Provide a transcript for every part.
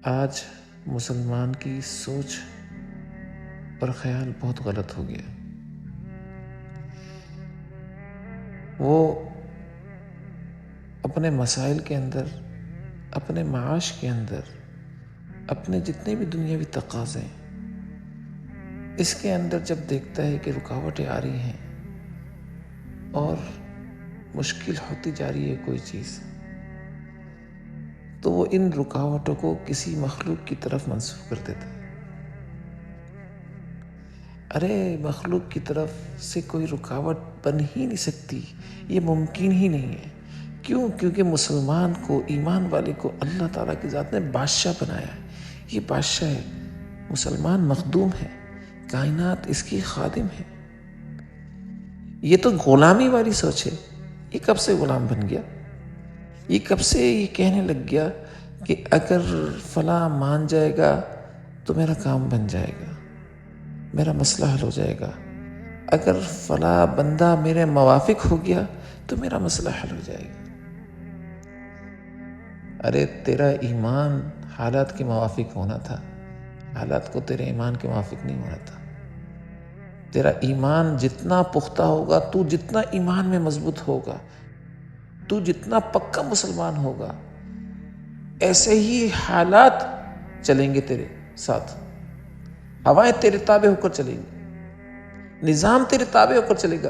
آج مسلمان کی سوچ اور خیال بہت غلط ہو گیا۔ وہ اپنے مسائل کے اندر، اپنے معاش کے اندر، اپنے جتنے بھی دنیاوی تقاضے ہیں، اس کے اندر جب دیکھتا ہے کہ رکاوٹیں آ رہی ہیں اور مشکل ہوتی جا رہی ہے کوئی چیز، تو وہ ان رکاوٹوں کو کسی مخلوق کی طرف منسوب کر دیتا ہے۔ ارے مخلوق کی طرف سے کوئی رکاوٹ بن ہی نہیں سکتی، یہ ممکن ہی نہیں ہے۔ کیوں؟ کیونکہ مسلمان کو، ایمان والے کو اللہ تعالیٰ کی ذات نے بادشاہ بنایا ہے۔ یہ بادشاہ ہے، مسلمان مخدوم ہے، کائنات اس کی خادم ہے۔ یہ تو غلامی والی سوچ ہے۔ یہ کب سے غلام بن گیا؟ یہ کب سے یہ کہنے لگ گیا کہ اگر فلاں مان جائے گا تو میرا کام بن جائے گا، میرا مسئلہ حل ہو جائے گا، اگر فلاں بندہ میرے موافق ہو گیا تو میرا مسئلہ حل ہو جائے گا۔ ارے تیرا ایمان حالات کے موافق ہونا تھا، حالات کو تیرے ایمان کے موافق نہیں ہونا تھا۔ تیرا ایمان جتنا پختہ ہوگا، تو جتنا ایمان میں مضبوط ہوگا، تو جتنا پکا مسلمان ہوگا، ایسے ہی حالات چلیں گے تیرے ساتھ، ہوائیں تیرے تابع ہو کر چلیں گی، نظام تیرے تابع ہو کر چلے گا۔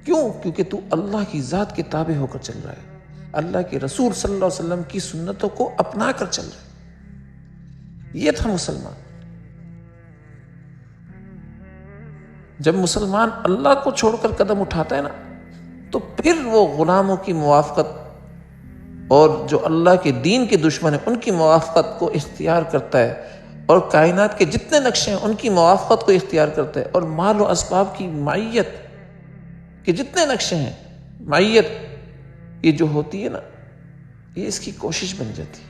کیوں؟ کیونکہ تو اللہ کی ذات کے تابع ہو کر چل رہا ہے، اللہ کے رسول صلی اللہ علیہ وسلم کی سنتوں کو اپنا کر چل رہا ہے۔ یہ تھا مسلمان۔ جب مسلمان اللہ کو چھوڑ کر قدم اٹھاتا ہے نا، تو پھر وہ غلاموں کی موافقت اور جو اللہ کے دین کے دشمن ہیں ان کی موافقت کو اختیار کرتا ہے، اور کائنات کے جتنے نقشے ہیں ان کی موافقت کو اختیار کرتا ہے، اور مال و اسباب کی معیت کے جتنے نقشے ہیں، معیت یہ جو ہوتی ہے نا، یہ اس کی کوشش بن جاتی ہے۔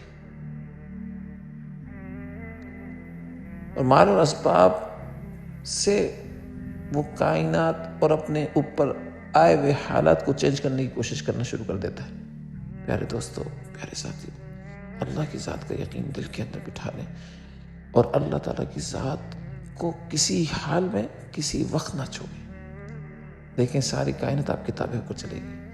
اور مال و اسباب سے وہ کائنات اور اپنے اوپر آئے ہوئے حالات کو چینج کرنے کی کوشش کرنا شروع کر دیتا ہے۔ پیارے دوستو، پیارے ساتھیو، اللہ کی ذات کا یقین دل کے اندر بٹھا لیں، اور اللہ تعالیٰ کی ذات کو کسی حال میں، کسی وقت نہ چھوڑیں۔ دیکھیں ساری کائنات آپ کے تابع ہو کر چلے گی۔